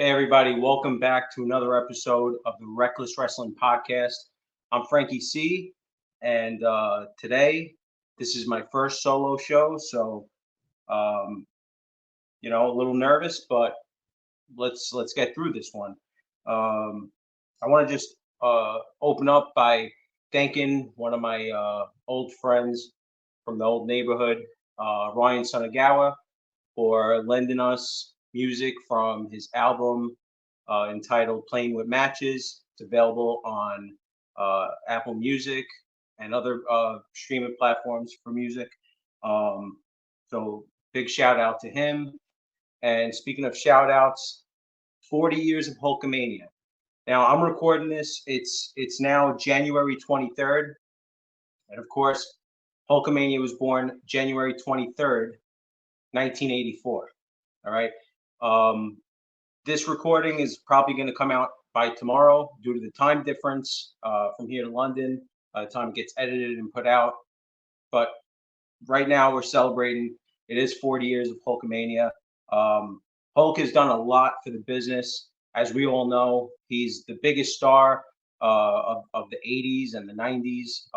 Hey, everybody, welcome back to another episode of the Reckless Wrestling Podcast. I'm Frankie C, and today, this is my first solo show, so, a little nervous, but let's get through this one. I want to just open up by thanking one of my old friends from the old neighborhood, Ryan Sonagawa, for lending us music from his album entitled Playing with Matches. It's available on Apple Music and other streaming platforms for music. So big shout out to him. And speaking of shout outs, 40 years of Hulkamania. Now I'm recording this. It's now January 23rd. And of course, Hulkamania was born January 23rd, 1984. All right. This recording is probably going to come out by tomorrow due to the time difference from here to London. By the time it gets edited and put out. But right now we're celebrating. It is 40 years of Hulkamania. Hulk has done a lot for the business. As we all know, he's the biggest star of the 80s and the 90s,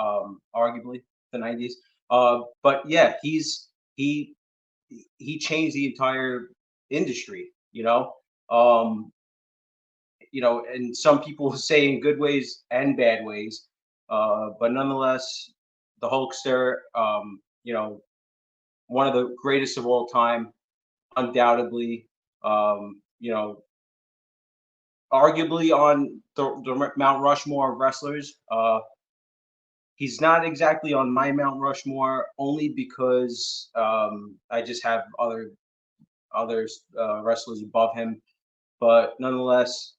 arguably the 90s. But yeah, he changed the entire industry, and some people say in good ways and bad ways, but nonetheless, the Hulkster, one of the greatest of all time, undoubtedly, arguably on the Mount Rushmore of wrestlers. He's not exactly on my Mount Rushmore, only because I just have other wrestlers above him, but nonetheless,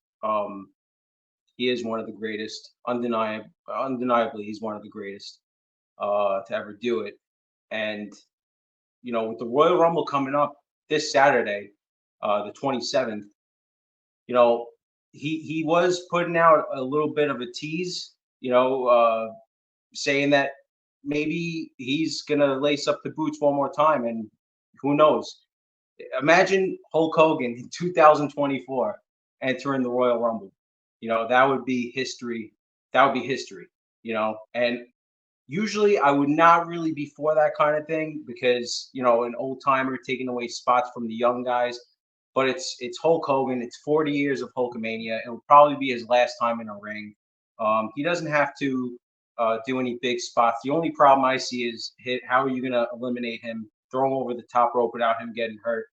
he is one of the greatest. Undeniably, he's one of the greatest to ever do it. And with the Royal Rumble coming up this Saturday, the 27th, he was putting out a little bit of a tease, saying that maybe he's gonna lace up the boots one more time, and who knows? Imagine Hulk Hogan in 2024 entering the Royal Rumble. That would be history. That would be history. And usually I would not really be for that kind of thing because an old timer taking away spots from the young guys. But it's Hulk Hogan. It's 40 years of Hulkamania. It'll probably be his last time in a ring. He doesn't have to do any big spots. The only problem I see is how are you going to eliminate him, throw him over the top rope without him getting hurt?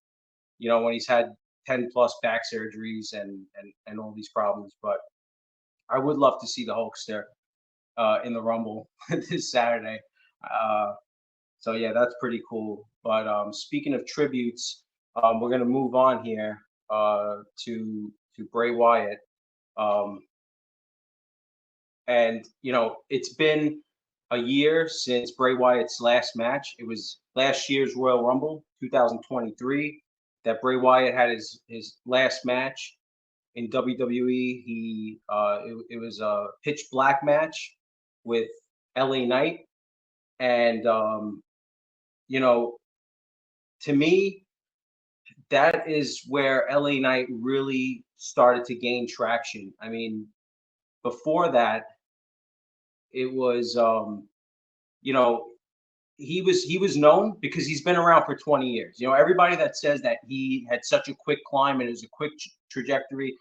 When he's had 10 plus back surgeries and all these problems. But I would love to see the Hulkster in the Rumble this Saturday. So yeah, that's pretty cool. But speaking of tributes, we're gonna move on here to Bray Wyatt. And it's been a year since Bray Wyatt's last match. It was last year's Royal Rumble, 2023, that Bray Wyatt had his last match in WWE. It was a pitch black match with LA Knight, and to me, that is where LA Knight really started to gain traction. I mean, before that, it was he was known because he's been around for 20 years. Everybody that says that he had such a quick climb and it was a quick trajectory,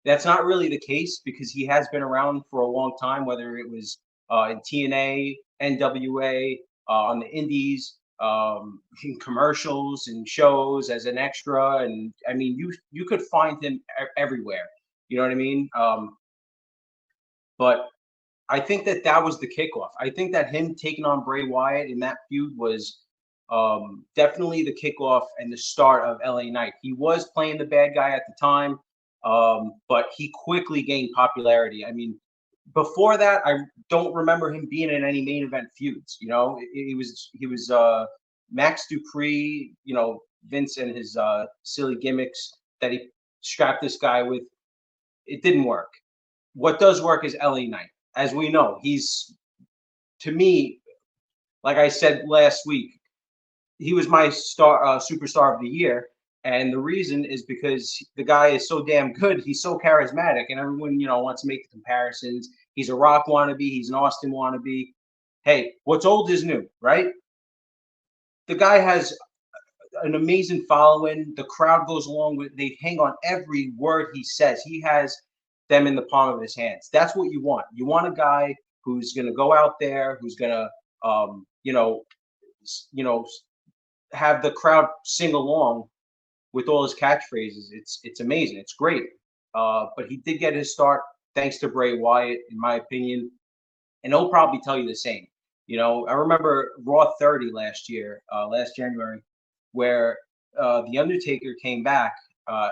that's not really the case because he has been around for a long time, whether it was in TNA, NWA, on the indies, in commercials and shows as an extra. And I mean, you could find him everywhere. You know what I mean? But I think that was the kickoff. I think that him taking on Bray Wyatt in that feud was definitely the kickoff and the start of LA Knight. He was playing the bad guy at the time, but he quickly gained popularity. I mean, before that, I don't remember him being in any main event feuds. He was Max Dupree, Vince and his silly gimmicks that he strapped this guy with. It didn't work. What does work is LA Knight. As we know, he's, to me, like I said last week, he was my superstar of the year. And the reason is because the guy is so damn good. He's so charismatic, and everyone, wants to make the comparisons. He's a Rock wannabe. He's an Austin wannabe. Hey, what's old is new, right? The guy has an amazing following. The crowd goes along with. They hang on every word he says. He has them in the palm of his hands. That's what you want. You want a guy who's going to go out there, who's going to, have the crowd sing along with all his catchphrases. It's amazing. It's great. But he did get his start thanks to Bray Wyatt, in my opinion, and he'll probably tell you the same. I remember Raw 30 last year, last January, where the Undertaker came back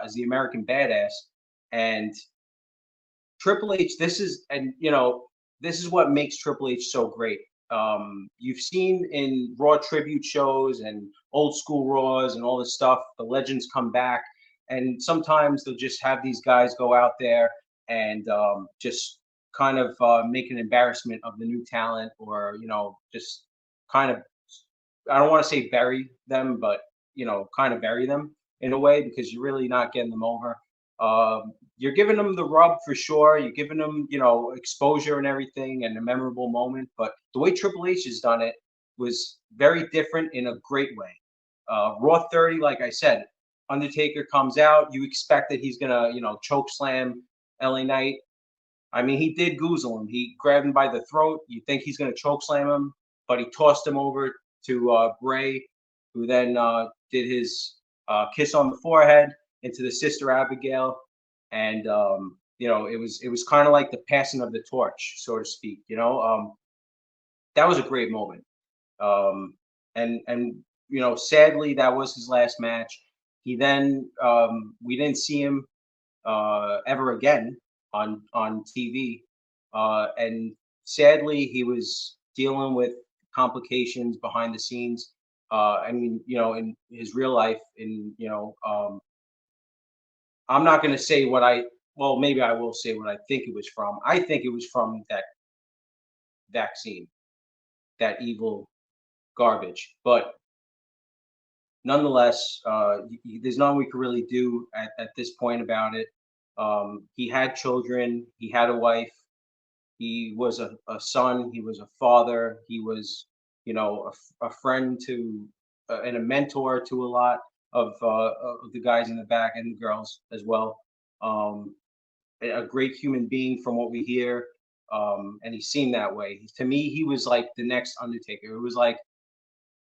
as the American Badass, and Triple H. This is what makes Triple H so great. You've seen in Raw tribute shows and old school Raws and all this stuff, the legends come back, and sometimes they'll just have these guys go out there and just kind of make an embarrassment of the new talent, or just kind of, I don't want to say bury them, but kind of bury them in a way, because you're really not getting them over. You're giving them the rub for sure. You're giving them, exposure and everything, and a memorable moment. But the way Triple H has done it was very different in a great way. Raw 30, like I said, Undertaker comes out. You expect that he's gonna, choke slam LA Knight. I mean, he did goozle him. He grabbed him by the throat. You think he's gonna choke slam him, but he tossed him over to Bray, who then did his kiss on the forehead into the Sister Abigail, and it was kind of like the passing of the torch, so to speak. That was a great moment. And sadly, that was his last match. He then we didn't see him ever again on TV, and sadly, he was dealing with complications behind the scenes. I mean, in his real life, I'm not going to say well, maybe I will say what I think it was from. I think it was from that vaccine, that evil garbage. But nonetheless, there's nothing we could really do at this point about it. He had children, he had a wife, he was a son, he was a father, he was, a friend to, and a mentor to a lot of the guys in the back, and the girls as well. A great human being from what we hear, and he seemed that way. To me, he was like the next Undertaker. It was like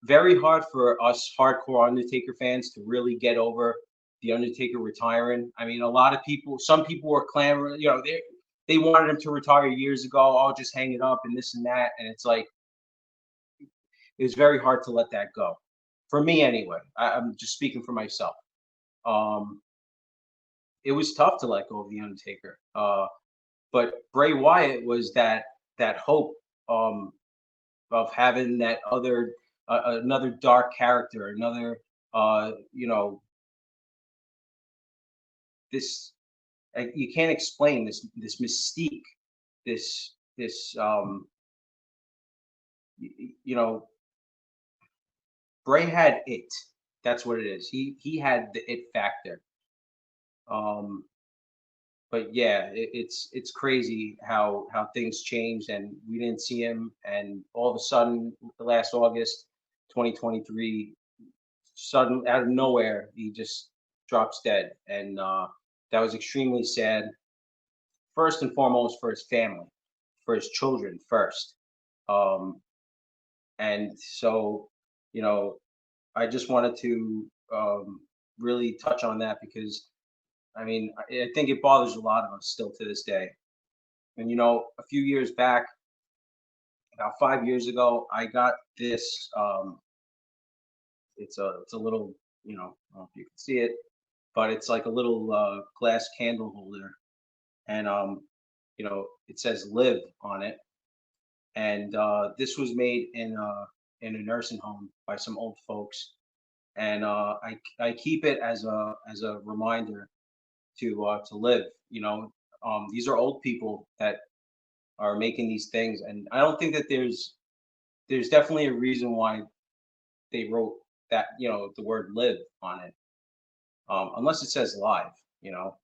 very hard for us hardcore Undertaker fans to really get over the Undertaker retiring. I mean, some people were clamoring, they wanted him to retire years ago. I'll just hang it up and this and that. And it's like, it was very hard to let that go. For me, anyway. I'm just speaking for myself. It was tough to let go of the Undertaker. But Bray Wyatt was that hope of having that other another dark character, another this, you can't explain this mystique, this Bray had it. That's what it is. He had the it factor. But yeah, it's crazy how things changed, and we didn't see him, and all of a sudden, last August, 2023, sudden out of nowhere, he just drops dead, and that was extremely sad. First and foremost, for his family, for his children first, and so I just wanted to really touch on that, because I mean, I think it bothers a lot of us still to this day. And a few years back, about 5 years ago, I got this. It's a little, I don't know if you can see it, but it's like a little glass candle holder, and it says "Live" on it. And this was made in a nursing home by some old folks, and I keep it as a reminder to live. These are old people that are making these things, and I don't think that there's definitely a reason why they wrote that, the word "live" on it. unless it says live, you know.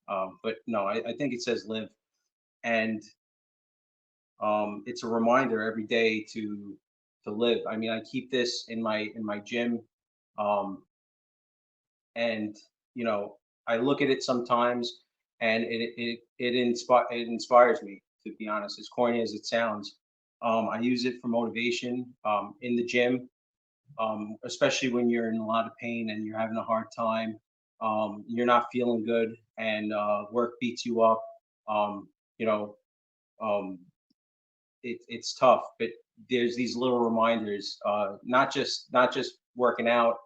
But no, I think it says live, and it's a reminder every day to live. I mean, I keep this in my gym, um, and you know, I look at it sometimes, and it inspires me, to be honest. As corny as it sounds, I use it for motivation in the gym, especially when you're in a lot of pain and you're having a hard time. You're not feeling good, and work beats you up. You know, um, it's tough, but there's these little reminders, not just working out,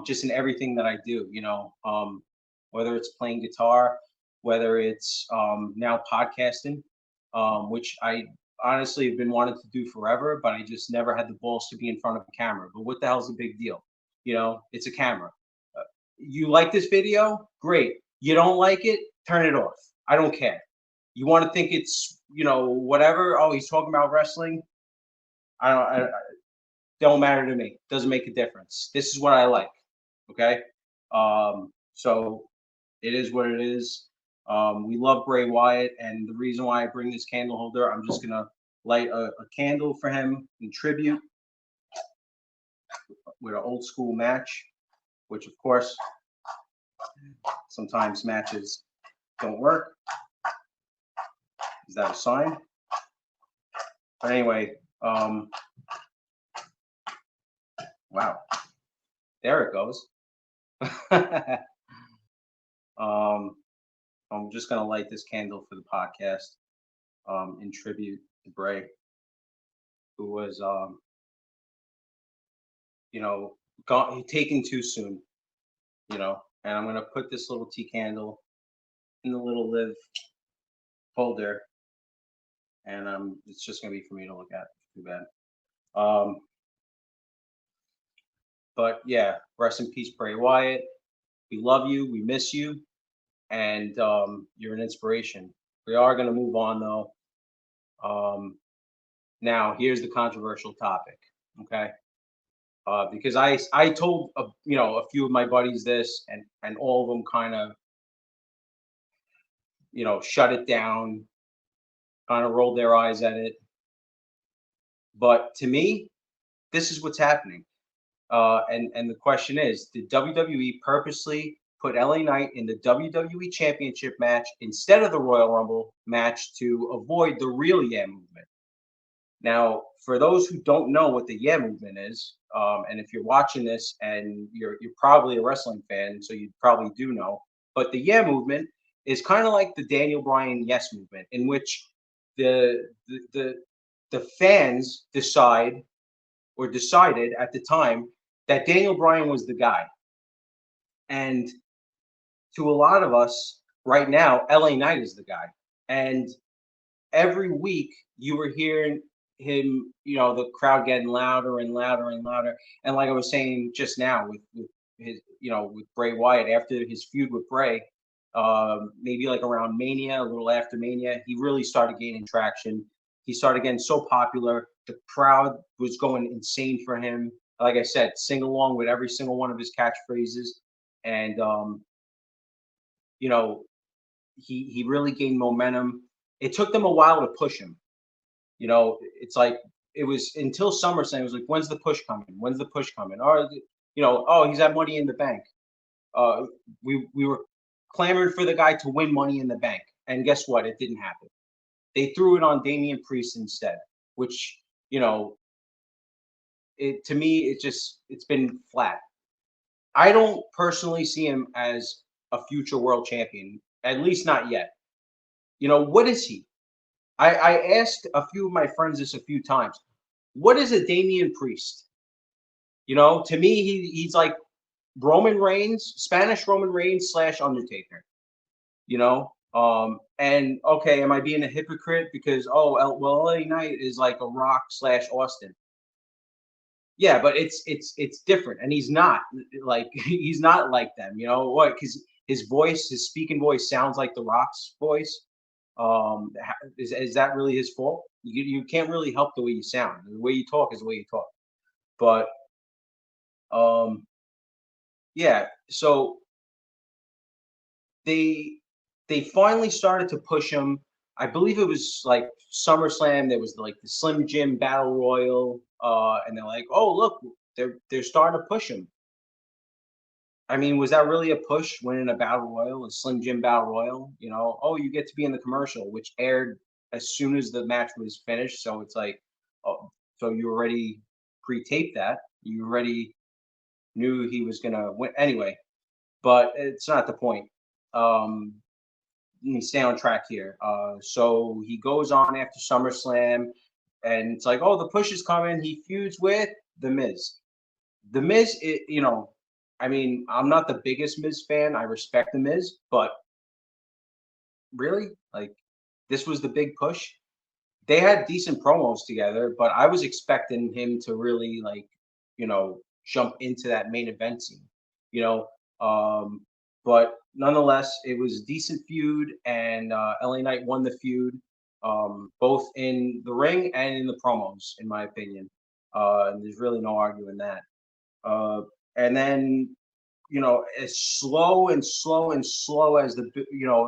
just in everything that I do. You know, whether it's playing guitar, whether it's now podcasting, which I honestly have been wanting to do forever, but I just never had the balls to be in front of a camera. But what the hell's the big deal? You know, it's a camera. You like this video? Great. You don't like it? Turn it off. I don't care. You want to think it's, you know, whatever. Oh, he's talking about wrestling. I don't matter to me. Doesn't make a difference. This is what I like. Okay. So it is what it is. We love Bray Wyatt, and the reason why I bring this candle holder, I'm just gonna light a candle for him in tribute with an old school match, which of course sometimes matches don't work. Is that a sign? But anyway, wow, there it goes. I'm just gonna light this candle for the podcast, in tribute to Bray, who was, you know, taken too soon, you know. And I'm gonna put this little tea candle in the little live holder, and it's just gonna be for me to look at. Too bad. Um, but yeah, rest in peace, Bray Wyatt. We love you. We miss you, and you're an inspiration. We are gonna move on though. Now, here's the controversial topic. Okay. Because I told you know, a few of my buddies this, and all of them kind of, you know, shut it down, kind of rolled their eyes at it. But to me, this is what's happening. And the question is, did WWE purposely put LA Knight in the WWE Championship match instead of the Royal Rumble match to avoid the real Yeah movement? Now, for those who don't know what the Yeah movement is, and if you're watching this and you're probably a wrestling fan, so you probably do know, but the Yeah movement is kind of like the Daniel Bryan Yes movement, in which the the the, the fans decided at the time that Daniel Bryan was the guy, and to a lot of us right now, LA Knight is the guy, and every week you were hearing him, you know, the crowd getting louder and louder and louder. And like I was saying just now with his, you know, with Bray Wyatt after his feud with Bray, maybe like around Mania, a little after Mania, he really started gaining traction. He started getting so popular. The crowd was going insane for him. Like I said, sing along with every single one of his catchphrases. And, you know, he really gained momentum. It took them a while to push him. You know, it's like it was until SummerSlam. It was like, when's the push coming? When's the push coming? Or, you know, oh, he's at Money in the Bank. Uh, we were clamoring for the guy to win Money in the Bank, and guess what? It didn't happen. They threw it on Damian Priest instead, which, you know, it to me it's been flat. I don't personally see him as a future world champion, at least not yet. You know, what is he? I asked a few of my friends this a few times. What is a Damian Priest? You know, to me, he's like Roman Reigns, Spanish Roman Reigns slash Undertaker. You know, and okay, am I being a hypocrite because well, LA Knight is like a Rock slash Austin? Yeah, but it's different, and he's not like he's not like them. You know what? Because his voice, his speaking voice, sounds like the Rock's voice. Is that really his fault? You can't really help the way you sound. The way you talk is the way you talk. But yeah, so they finally started to push him. I believe it was like SummerSlam. There was like the Slim Jim Battle Royal, and they're like, "Oh, look, they're starting to push him." I mean, was that really a push winning a Battle Royal, a Slim Jim Battle Royal? You know, oh, you get to be in the commercial, which aired as soon as the match was finished. So it's like, oh, so you already pre-taped that. You already knew he was gonna win anyway. But it's not the point. Um, Let me stay on track here. So he goes on after SummerSlam, and it's like, oh, the push is coming. He feuds with The Miz. The Miz, you know, I mean, I'm not the biggest Miz fan. I respect The Miz, but really, like, this was the big push. They had decent promos together, but I was expecting him to really, like, you know, jump into that main event scene, you know. But nonetheless, it was a decent feud, and LA Knight won the feud, both in the ring and in the promos, in my opinion. And there's really no arguing that. Uh, and then, you know, as slow and slow and slow as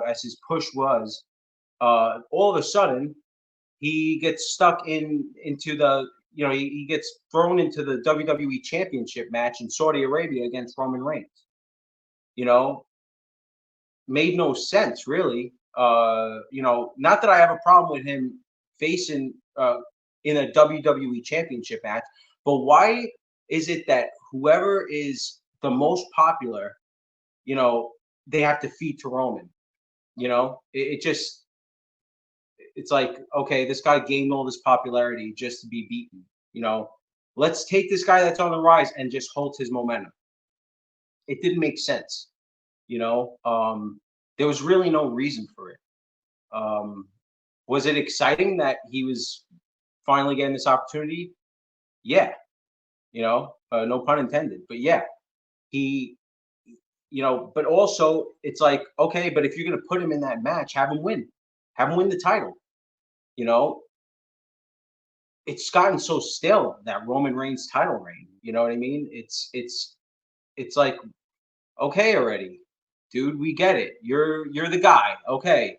as his push was, all of a sudden he gets stuck into the he gets thrown into the WWE Championship match in Saudi Arabia against Roman Reigns. You know, made no sense really. Not that I have a problem with him facing in a WWE Championship match, but why is it that whoever is the most popular, they have to feed to Roman? It just it's like, okay, this guy gained all this popularity just to be beaten. You know, let's take this guy that's on the rise and just halt his momentum. It didn't make sense. You know, there was really no reason for it. Um, was it exciting that he was finally getting this opportunity? Yeah, no pun intended. But yeah, he, but also it's like, okay, but if you're gonna put him in that match, have him win the title. You know, it's gotten so stale, that Roman Reigns title reign. You know what I mean? It's like, okay already, dude, we get it. You're the guy, okay.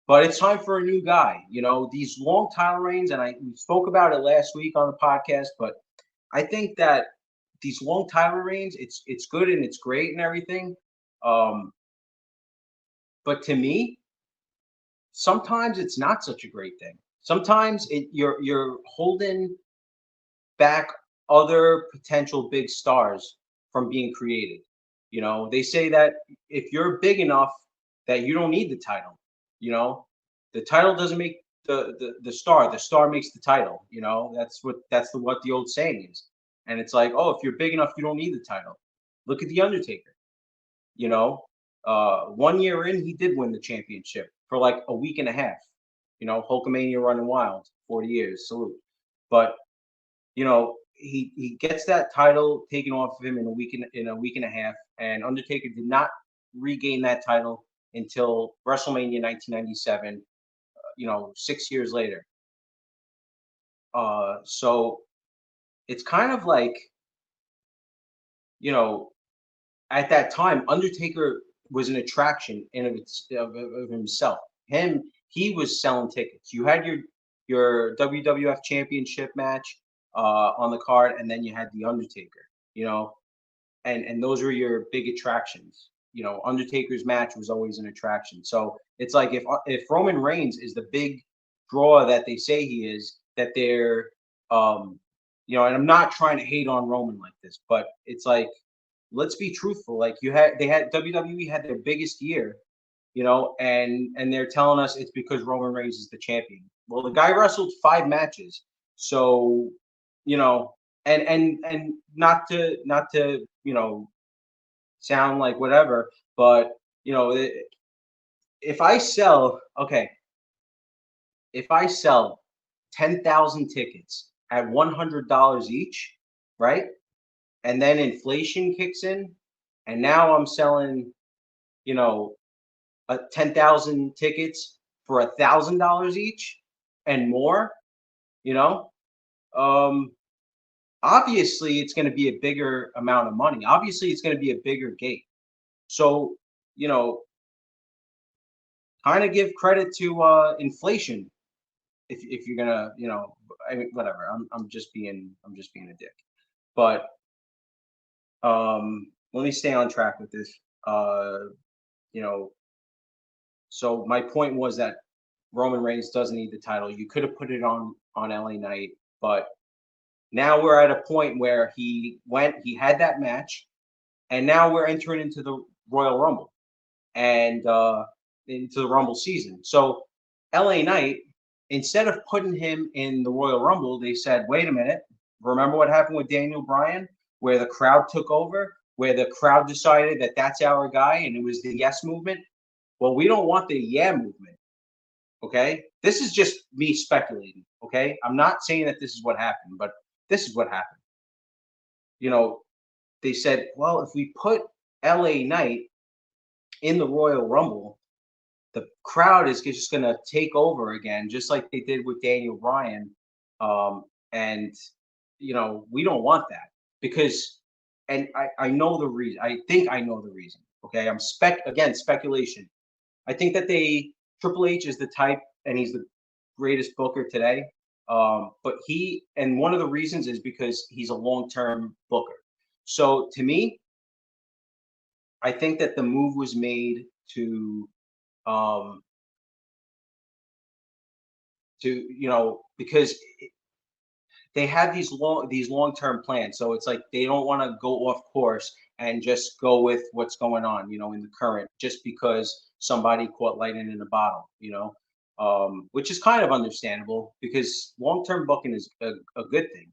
But it's time for a new guy. You know, these long title reigns, and we spoke about it last week on the podcast, but I think that these long title reigns, it's good and it's great and everything. Um, but to me, sometimes it's not such a great thing. Sometimes you're holding back other potential big stars from being created. You know, they say that if you're big enough that you don't need the title, you know, the title doesn't make the star. The star makes the title. You know, what the old saying is. And it's like, oh, if you're big enough, you don't need the title. Look at the Undertaker. You know, 1 year in, he did win the championship for like a week and a half. You know, Hulkamania running wild, 40 years, salute. But he gets that title taken off of him in a week and a half, and Undertaker did not regain that title until WrestleMania 1997. 6 years later. So it's kind of like, you know, at that time, Undertaker was an attraction of himself. He was selling tickets. You had your WWF Championship match on the card, and then you had the Undertaker. You know, and those were your big attractions. You know, Undertaker's match was always an attraction. So it's like, if Roman Reigns is the big draw that they say he is, that they're and I'm not trying to hate on Roman like this, but it's like, let's be truthful. Like, WWE had their biggest year, and they're telling us it's because Roman Reigns is the champion. Well, the guy wrestled 5 matches, so and not to sound like whatever, but if I sell okay, if I sell 10,000 tickets at $100 each, right? And then inflation kicks in, and now I'm selling, 10,000 tickets for $1,000 each and more, you know, um, obviously it's going to be a bigger amount of money. Obviously it's going to be a bigger gate. So, kind of give credit to inflation if you're gonna, I mean, whatever. I'm just being a dick. But let me stay on track with this. You know, so my point was that Roman Reigns doesn't need the title. You could have put it on LA Knight, but now we're at a point where he had that match, and now we're entering into the Royal Rumble and into the Rumble season. So LA Knight, instead of putting him in the Royal Rumble, they said, wait a minute, remember what happened with Daniel Bryan, where the crowd took over, where the crowd decided that that's our guy, and it was the yes movement? Well, we don't want the yeah movement. Okay, this is just me speculating. Okay, I'm not saying that this is what happened, but this is what happened. They said, well, if we put LA Knight in the Royal Rumble, the crowd is just going to take over again, just like they did with Daniel Bryan. And we don't want that, because, and I know the reason. I think I know the reason. Okay, I'm speculation. I think that Triple H is the type, and he's the greatest booker today. But one of the reasons is because he's a long-term booker. So to me, I think that the move was made to because they have these long-term plans. So it's like they don't want to go off course and just go with what's going on, in the current, just because somebody caught lightning in a bottle, which is kind of understandable, because long-term booking is a good thing.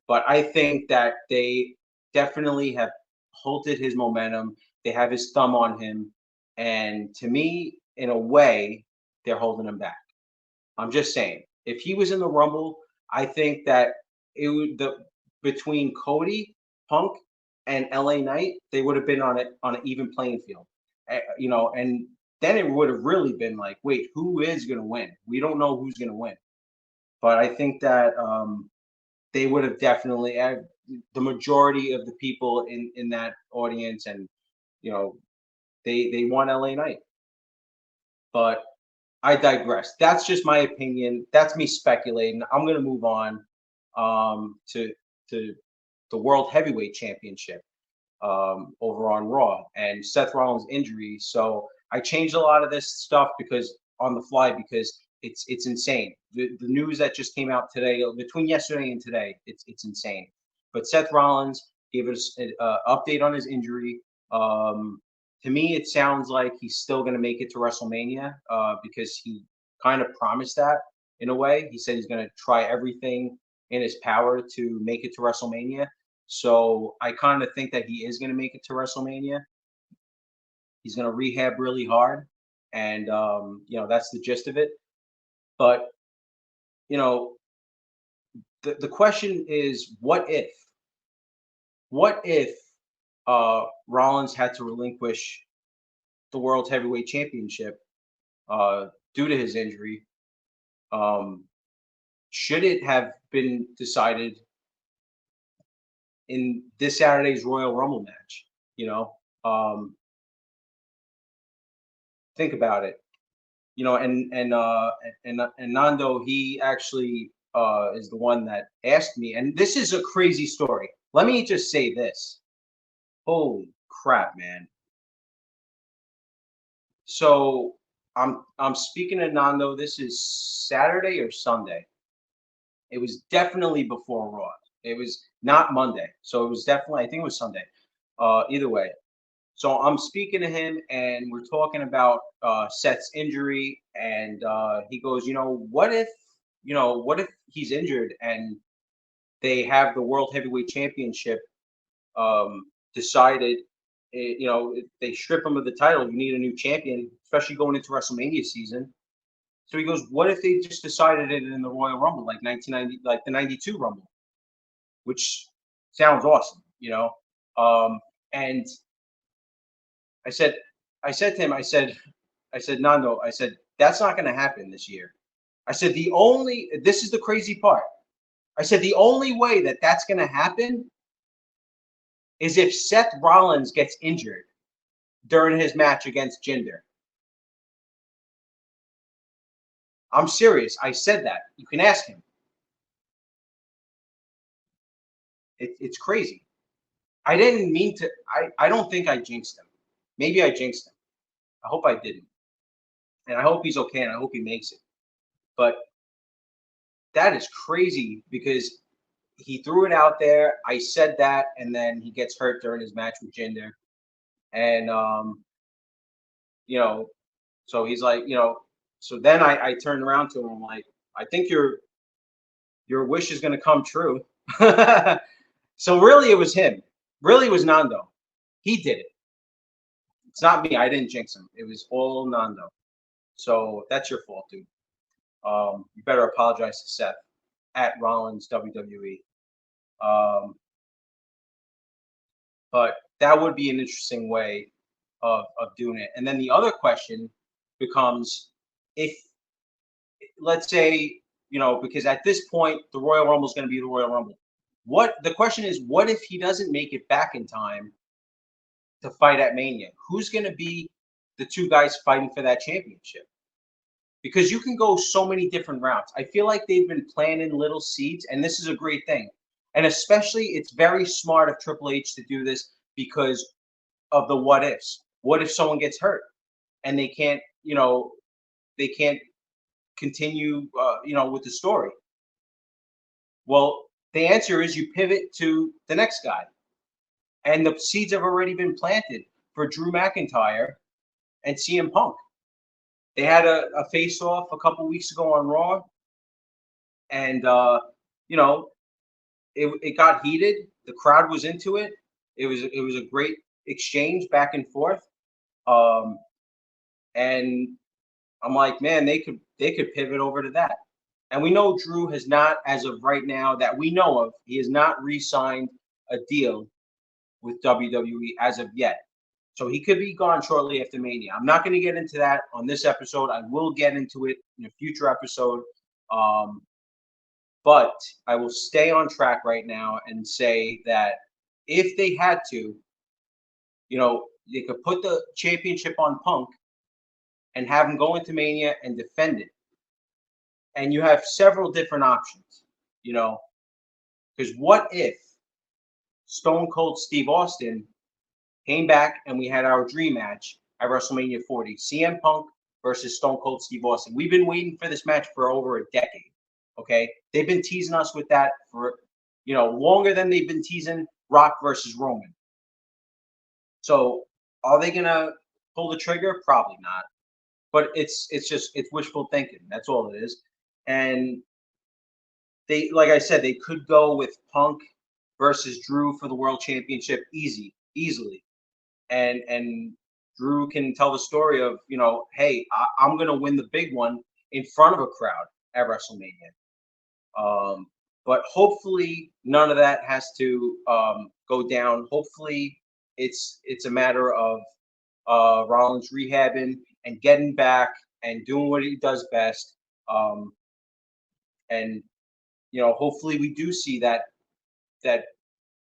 But I think that they definitely have halted his momentum. They have his thumb on him. And to me, in a way, they're holding him back. I'm just saying, if he was in the Rumble, I think that between Cody, Punk, and LA Knight, they would have been on an even playing field. And then it would have really been like, wait, who is going to win? We don't know who's going to win. But I think that they would have definitely, the majority of the people in that audience, and they want LA Knight. But I digress. That's just my opinion. That's me speculating. I'm going to move on to the World Heavyweight Championship over on Raw, and Seth Rollins' injury. So I changed a lot of this stuff on the fly, because it's insane. The news that just came out today, between yesterday and today, it's insane. But Seth Rollins gave us an update on his injury. To me, it sounds like he's still going to make it to WrestleMania, because he kind of promised that in a way. He said he's going to try everything in his power to make it to WrestleMania. So I kind of think that he is going to make it to WrestleMania. He's going to rehab really hard, and that's the gist of it. But the question is, what if Rollins had to relinquish the World Heavyweight Championship due to his injury? Should it have been decided in this Saturday's Royal Rumble match? Think about it. And Nando, he actually is the one that asked me, and this is a crazy story. Let me just say this. Holy crap, man. So I'm speaking to Nando. This is Saturday or Sunday. It was definitely before Raw. It was not Monday. So it was definitely, I think it was Sunday. Either way. So I'm speaking to him, and we're talking about Seth's injury, and he goes, what if he's injured and they have the World Heavyweight Championship decided, if they strip him of the title, you need a new champion, especially going into WrestleMania season. So he goes, what if they just decided it in the Royal Rumble, like 1990, like the 92 Rumble, which sounds awesome, and I said to him, I said, Nando, I said, that's not going to happen this year. I said, this is the crazy part. I said, the only way that that's going to happen is if Seth Rollins gets injured during his match against Jinder. I'm serious. I said that. You can ask him. It's crazy. I didn't mean to. I don't think I jinxed him. Maybe I jinxed him. I hope I didn't. And I hope he's okay, and I hope he makes it. But that is crazy because he threw it out there. I said that, and then he gets hurt during his match with Jinder. And, you know, so he's like, so then I turned around to him. I'm like, I think your wish is going to come true. So really, it was him. Really, it was Nando. He did it. It's not me. I didn't jinx him. It was all Nando. So that's your fault, dude. You better apologize to Seth at Rollins WWE. But that would be an interesting way of doing it. And then the other question becomes, if, let's say, because at this point the Royal Rumble is going to be the Royal Rumble. What the question is, what if he doesn't make it back in time to fight at Mania? Who's going to be the two guys fighting for that championship? Because you can go so many different routes. I feel like they've been planting little seeds, and this is a great thing. And especially, it's very smart of Triple H to do this because of the what ifs. What if someone gets hurt and they can't continue, with the story? Well, the answer is you pivot to the next guy. And the seeds have already been planted for Drew McIntyre and CM Punk. They had a face-off a couple weeks ago on Raw, and it got heated. The crowd was into it. It was a great exchange back and forth. And I'm like, man, they could pivot over to that. And we know Drew has not, as of right now that we know of, he has not re-signed a deal with WWE as of yet. So he could be gone shortly after Mania. I'm not going to get into that on this episode. I will get into it in a future episode. But I will stay on track right now and say that if they had to, they could put the championship on Punk and have him go into Mania and defend it. And you have several different options, because what if Stone Cold Steve Austin came back and we had our dream match at WrestleMania 40, CM Punk versus Stone Cold Steve Austin. We've been waiting for this match for over a decade. Okay, they've been teasing us with that for longer than they've been teasing Rock versus Roman. So are they gonna pull the trigger? Probably not. But it's wishful thinking. That's all it is. And they, like I said, they could go with Punk versus Drew for the World Championship easily. And Drew can tell the story of, hey, I'm going to win the big one in front of a crowd at WrestleMania. But hopefully none of that has to go down. Hopefully it's a matter of Rollins rehabbing and getting back and doing what he does best. And, hopefully we do see that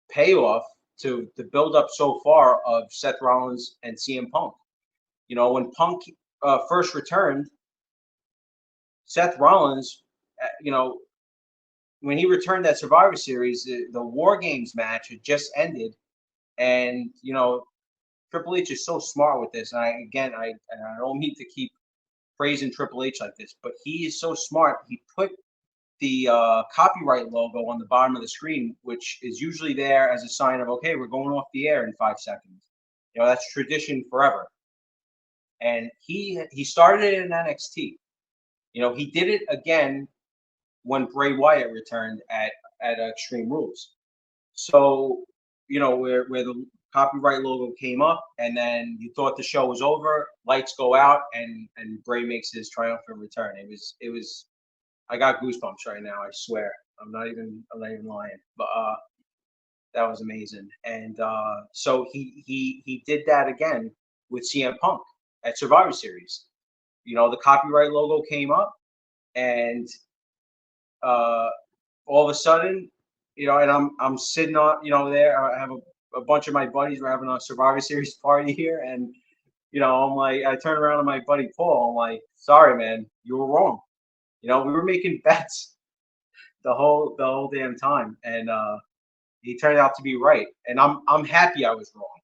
payoff to the build up so far of Seth Rollins and CM Punk. When Punk first returned, Seth Rollins, when he returned that Survivor Series, the War Games match had just ended, and Triple H is so smart with this. And I don't mean to keep praising Triple H like this, but he is so smart. He put the copyright logo on the bottom of the screen, which is usually there as a sign of, okay, we're going off the air in 5 seconds. That's tradition forever. And he started it in NXT. He did it again when Bray Wyatt returned at Extreme Rules. So, where the copyright logo came up, and then you thought the show was over, lights go out, and Bray makes his triumphant return. It was I got goosebumps right now. I swear. I'm not even lying. But that was amazing. And so he did that again with CM Punk at Survivor Series. The copyright logo came up, and all of a sudden, and I'm sitting on, there. I have a bunch of my buddies. We're having a Survivor Series party here, and I'm like, I turn around to my buddy Paul. I'm like, sorry, man, you were wrong. You know, we were making bets the whole damn time, and he turned out to be right. And I'm happy I was wrong.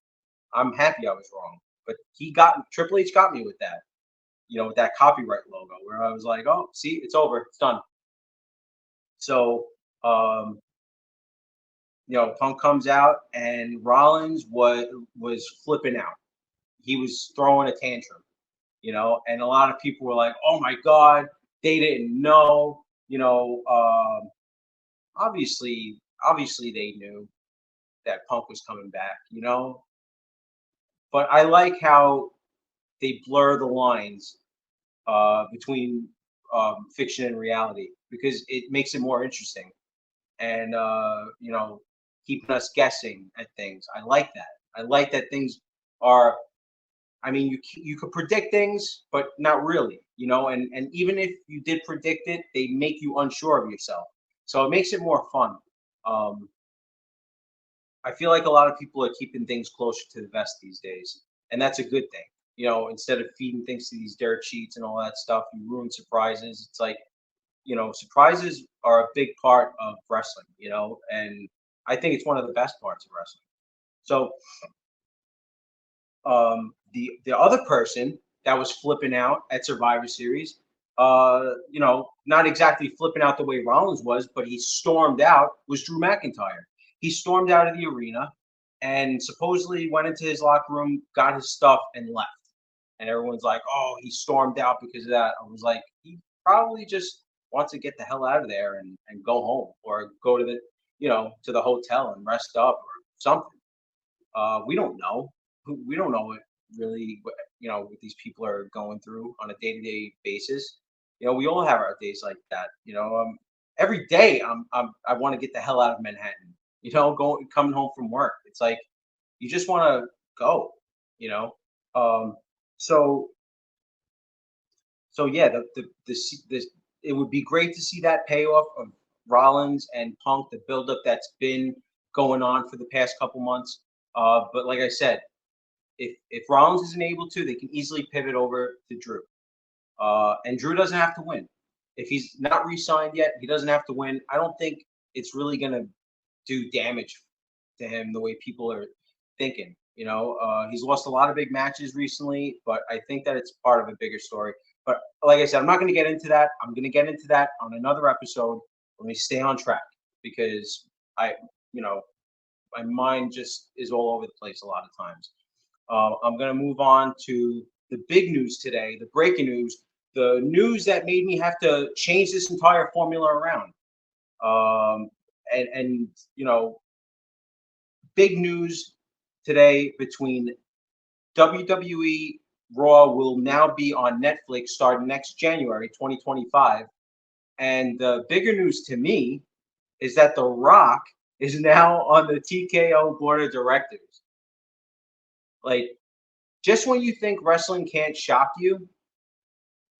I'm happy I was wrong. But Triple H got me with that, you know, with that copyright logo, where I was like, oh, see, it's over, it's done. So, you know, Punk comes out, and Rollins was flipping out. He was throwing a tantrum, you know, and a lot of people were like, "Oh my God, they didn't know." You know, obviously they knew that Punk was coming back, you know. But I like how they blur the lines between fiction and reality, because it makes it more interesting, and you know, keeping us guessing at things. I like that. I like that things are. I mean, you could predict things, but not really, you know. And even if you did predict it, they make you unsure of yourself. So it makes it more fun. Um, I feel like a lot of people are keeping things closer to the vest these days, and that's a good thing. You know, instead of feeding things to these dirt sheets and all that stuff, you ruin surprises. It's like, you know, surprises are a big part of wrestling. You know, and I think it's one of the best parts of wrestling. So the other person that was flipping out at Survivor Series, you know, not exactly flipping out the way Rollins was, but he stormed out, was Drew McIntyre. He stormed out of the arena and supposedly went into his locker room, got his stuff, and left. And everyone's like, "Oh, he stormed out because of that." I was like, he probably just wants to get the hell out of there and go home, or go to the, you know, to the hotel and rest up or something. We don't know. We don't know what really, you know, what these people are going through on a day-to-day basis. You know, we all have our days like that. You know, every day I want to get the hell out of Manhattan. You know, going coming home from work. It's like you just want to go. You know, um, so yeah, this it would be great to see that payoff of Rollins and Punk, the buildup that's been going on for the past couple months. But like I said, if Rollins isn't able to, they can easily pivot over to Drew. And Drew doesn't have to win. If he's not re-signed yet, he doesn't have to win. I don't think it's really gonna do damage to him the way people are thinking. You know, he's lost a lot of big matches recently, but I think that it's part of a bigger story. But like I said, I'm not going to get into that. I'm going to get into that on another episode when we stay on track, because you know, my mind just is all over the place a lot of times. I'm going to move on to the big news today, the breaking news, the news that made me have to change this entire formula around. And you know, big news today between WWE Raw will now be on Netflix starting next January 2025. And the bigger news to me is that The Rock is now on the TKO board of directors. Like, just when you think wrestling can't shock you,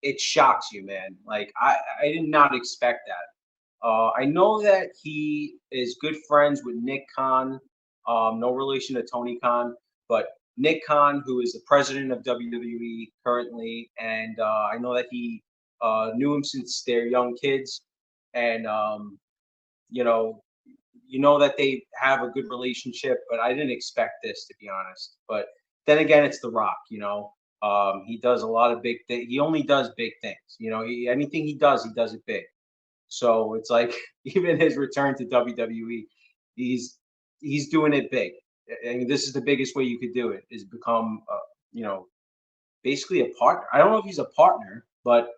it shocks you, man. Like, I did not expect that. I know that he is good friends with Nick Khan, no relation to Tony Khan, but Nick Khan, who is the president of WWE currently, and I know that he knew him since they're young kids, and you know, you know that they have a good relationship, but I didn't expect this, to be honest. But then again, it's The Rock, you know. He does a lot of big things. He only does big things. You know, anything he does it big. So it's like even his return to WWE, he's he's doing it big. I mean, this is the biggest way you could do it, is become, you know, basically a partner. I don't know if he's a partner, but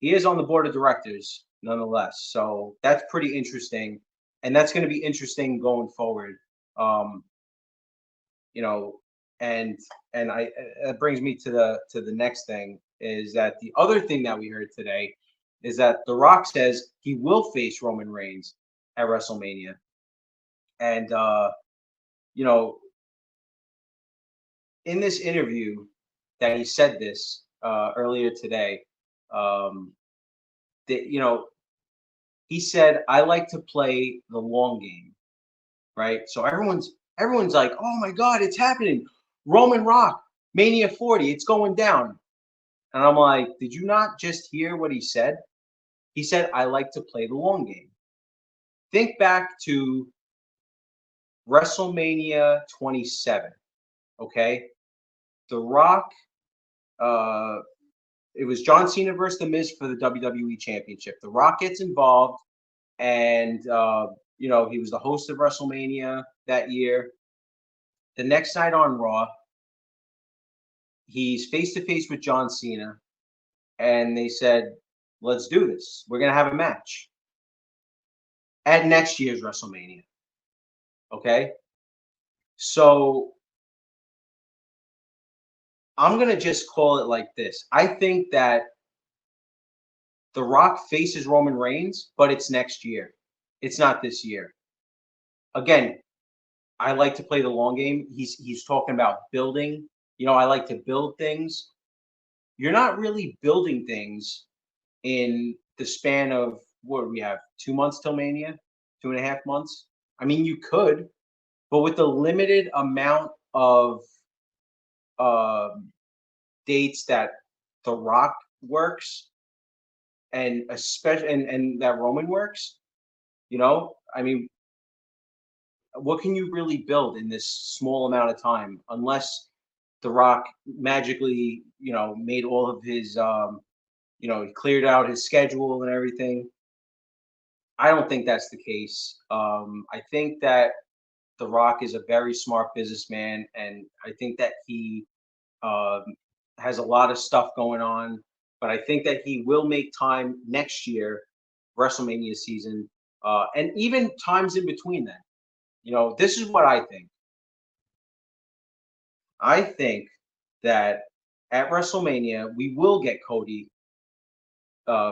he is on the board of directors nonetheless. So that's pretty interesting, and that's going to be interesting going forward. Um, you know, and I that brings me to the next thing, is that the other thing that we heard today is that The Rock says he will face Roman Reigns at WrestleMania, and you know, in this interview that he said this earlier today, um, that, you know, he said, "I like to play the long game," right? So everyone's like, "Oh my God, it's happening! Roman Rock Mania 40, it's going down." And I'm like, did you not just hear what he said? He said, I like to play the long game. Think back to WrestleMania 27, okay? The Rock, it was John Cena versus The Miz for the WWE Championship. The Rock gets involved, and, you know, he was the host of WrestleMania that year. The next night on Raw, he's face to face with John Cena, and they said, let's do this. We're going to have a match at next year's WrestleMania. Okay. So I'm going to just call it like this. I think that The Rock faces Roman Reigns, but it's next year. It's not this year. Again, I like to play the long game. He's talking about building. You know, I like to build things. You're not really building things in the span of, what do we have, 2 months till Mania, 2.5 months. I mean, you could, but with the limited amount of dates that The Rock works, and especially and that Roman works, you know, I mean, what can you really build in this small amount of time unless The Rock magically, you know, made all of his, you know, he cleared out his schedule and everything. I don't think that's the case. I think that The Rock is a very smart businessman, and I think that he um, has a lot of stuff going on. But I think that he will make time next year, WrestleMania season, and even times in between then. You know, this is what I think. I think that at WrestleMania we will get Cody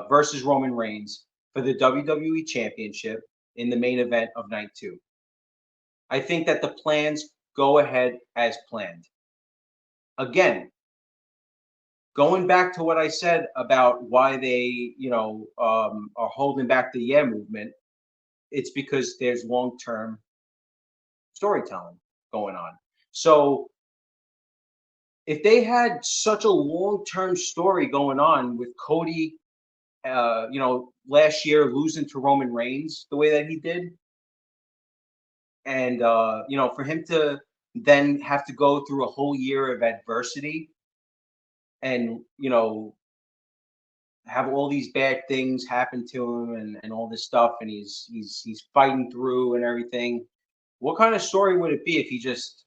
versus Roman Reigns for the WWE Championship in the main event of night 2. I think that the plans go ahead as planned. Again, going back to what I said about why they, you know, are holding back the Yeah movement, it's because there's long-term storytelling going on. So if they had such a long-term story going on with Cody, you know, last year losing to Roman Reigns the way that he did, and you know, for him to then have to go through a whole year of adversity, and you know, have all these bad things happen to him, and all this stuff, and he's fighting through and everything. What kind of story would it be if he just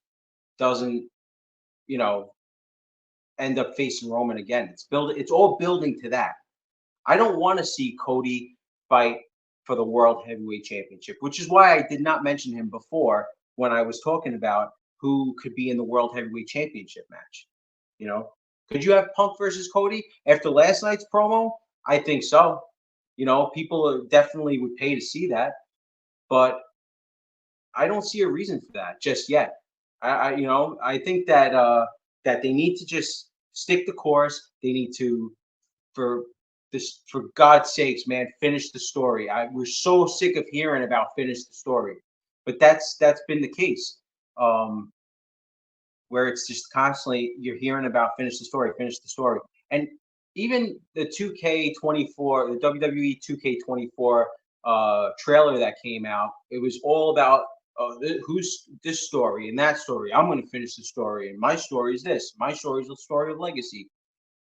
doesn't, you know, end up facing Roman again? It's all building to that. I don't want to see Cody fight for the World Heavyweight Championship, which is why I did not mention him before when I was talking about who could be in the World Heavyweight Championship match. You know, could you have Punk versus Cody after last night's promo? I think so. You know, people definitely would pay to see that, but I don't see a reason for that just yet. You know, I think that that they need to just stick the course. They need to, for this, for God's sakes, man, finish the story. We're so sick of hearing about finish the story, but that's been the case. Where it's just constantly you're hearing about finish the story. And even the 2K24, the WWE 2K24 trailer that came out, it was all about who's this story and that story. I'm going to finish the story, and my story is this. My story is the story of legacy.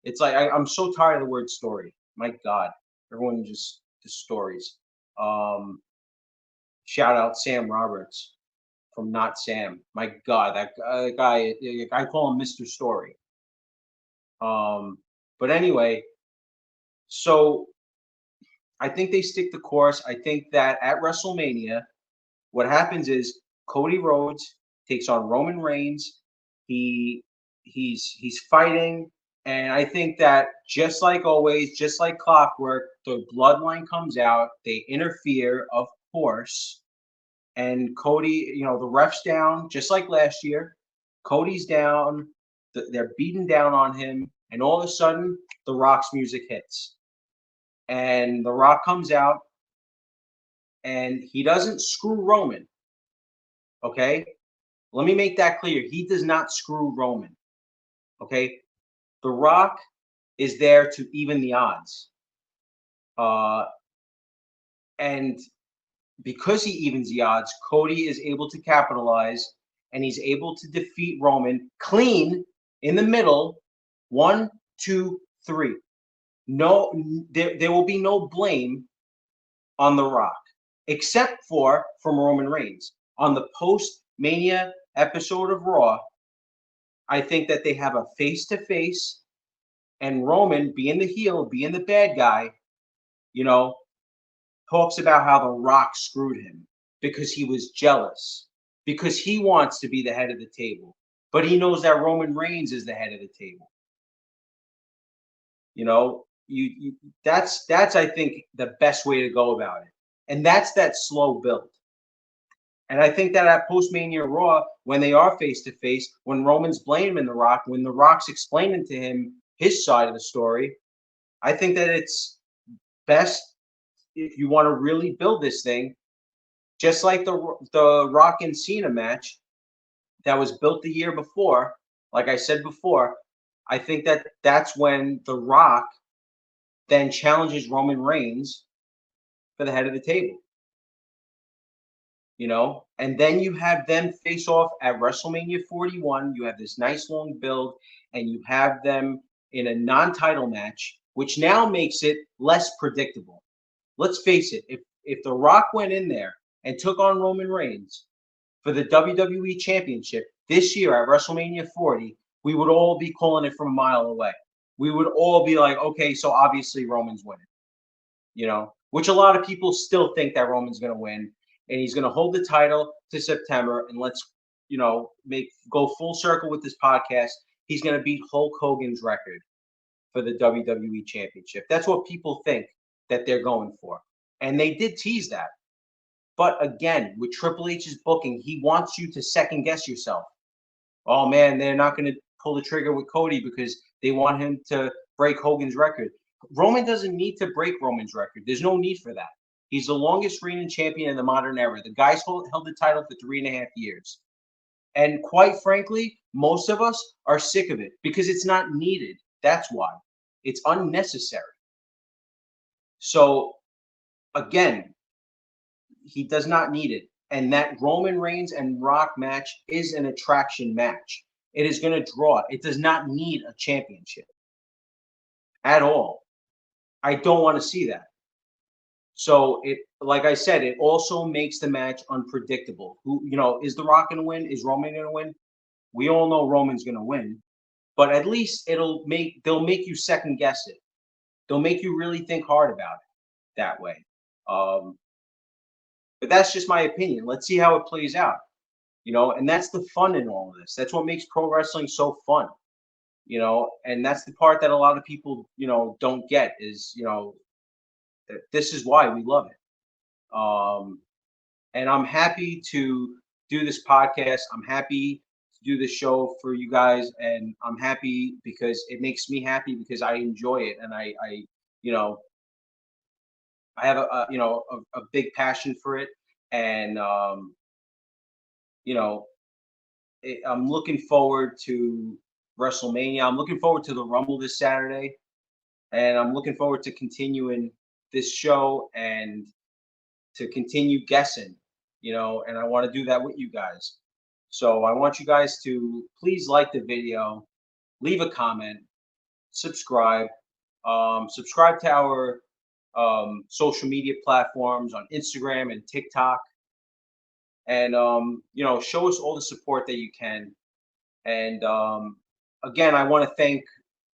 It's like I'm so tired of the word story. My God, everyone just stories. Shout out Sam Roberts from Not Sam. My God, that guy, I call him Mr. Story. But anyway, so I think they stick the course. I think that at WrestleMania, what happens is Cody Rhodes takes on Roman Reigns. He's fighting, and I think that just like always, just like clockwork, the bloodline comes out. They interfere, of course, and Cody, you know, the ref's down, just like last year. Cody's down. They're beating down on him, and all of a sudden, The Rock's music hits, and The Rock comes out, and he doesn't screw Roman. Okay, let me make that clear. He does not screw Roman. Okay, The Rock is there to even the odds. And because he evens the odds, Cody is able to capitalize, and he's able to defeat Roman clean in the middle. 1, 2, 3. No, there will be no blame on The Rock, except for from Roman Reigns. On the post-Mania episode of Raw, I think that they have a face-to-face, and Roman, being the heel, being the bad guy, talks about how The Rock screwed him because he was jealous, because he wants to be the head of the table, but he knows that Roman Reigns is the head of the table. That's I think the best way to go about it, and that's that slow build. And I think that at post-Mania Raw, when they are face to face, when Roman's blaming The Rock, when The Rock's explaining to him his side of the story, I think that it's best, if you want to really build this thing, just like the Rock and Cena match that was built the year before. Like I said before, I think that that's when The Rock then challenges Roman Reigns for the head of the table. And then you have them face off at WrestleMania 41. You have this nice long build, and you have them in a non-title match, which now makes it less predictable. Let's face it, if The Rock went in there and took on Roman Reigns for the WWE Championship this year at WrestleMania 40, we would all be calling it from a mile away. We would all be like, okay, so obviously Roman's winning, which a lot of people still think that Roman's going to win, and he's going to hold the title to September. And let's, go full circle with this podcast. He's going to beat Hulk Hogan's record for the WWE Championship. That's what people think that they're going for. And they did tease that. But again, with Triple H's booking, he wants you to second guess yourself. Oh man, they're not going to pull the trigger with Cody because they want him to break Hogan's record. Roman doesn't need to break Roman's record. There's no need for that. He's the longest reigning champion in the modern era. The guy's held the title for 3.5 years. And quite frankly, most of us are sick of it because it's not needed. That's why. It's unnecessary. So, again, he does not need it. And that Roman Reigns and Rock match is an attraction match. It is going to draw. It does not need a championship at all. I don't want to see that. So like I said, it also makes the match unpredictable. Is The Rock going to win? Is Roman going to win? We all know Roman's going to win, but at least they'll make you second guess it. They'll make you really think hard about it that way. But that's just my opinion. Let's see how it plays out. And that's the fun in all of this. That's what makes pro wrestling so fun. And that's the part that a lot of people, don't get is, this is why we love it. And I'm happy to do this podcast. I'm happy to do this show for you guys, and I'm happy because it makes me happy because I enjoy it, and I have a big passion for it, and I'm looking forward to WrestleMania. I'm looking forward to the Rumble this Saturday, and I'm looking forward to continuing this show and to continue guessing, and I want to do that with you guys. So I want you guys to please like the video, leave a comment, subscribe, subscribe to our social media platforms on Instagram and TikTok, and show us all the support that you can. And again, I want to thank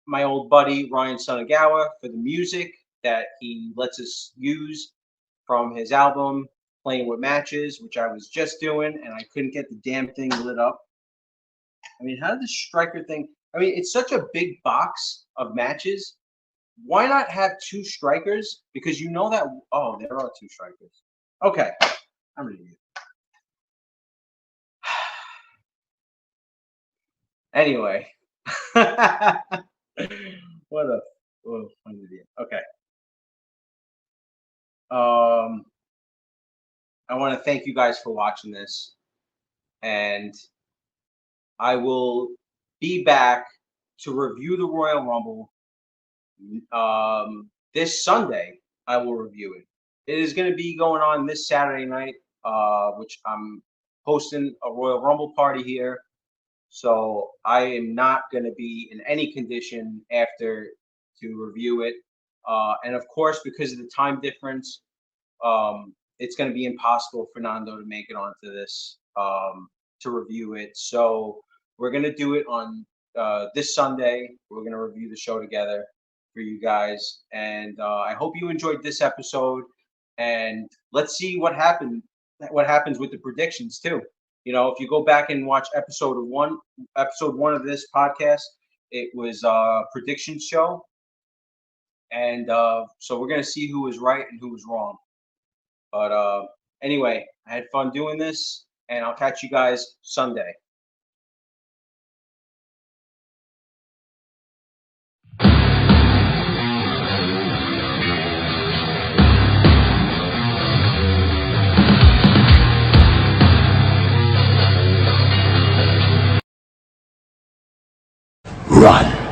my old buddy Ryan Sonagawa for the music that he lets us use from his album Playing with Matches, which I was just doing, and I couldn't get the damn thing lit up. I mean, how did the striker thing? I mean, it's such a big box of matches. Why not have 2 strikers? Because you know that. Oh, there are 2 strikers. Okay, I'm an idiot. Anyway, what a I'm an idiot. Okay. I want to thank you guys for watching this, and I will be back to review the Royal Rumble this Sunday. I will review it. it is going to be going on this Saturday night, which I'm hosting a Royal Rumble party here. So I am not going to be in any condition after to review it. And of course, because of the time difference, it's going to be impossible for Nando to make it onto this to review it. So we're going to do it on this Sunday. We're going to review the show together for you guys. And I hope you enjoyed this episode. And let's see what happens with the predictions too. You know, if you go back and watch episode one of this podcast, it was a prediction show. And so we're going to see who was right and who was wrong. But anyway, I had fun doing this, and I'll catch you guys Sunday. Run.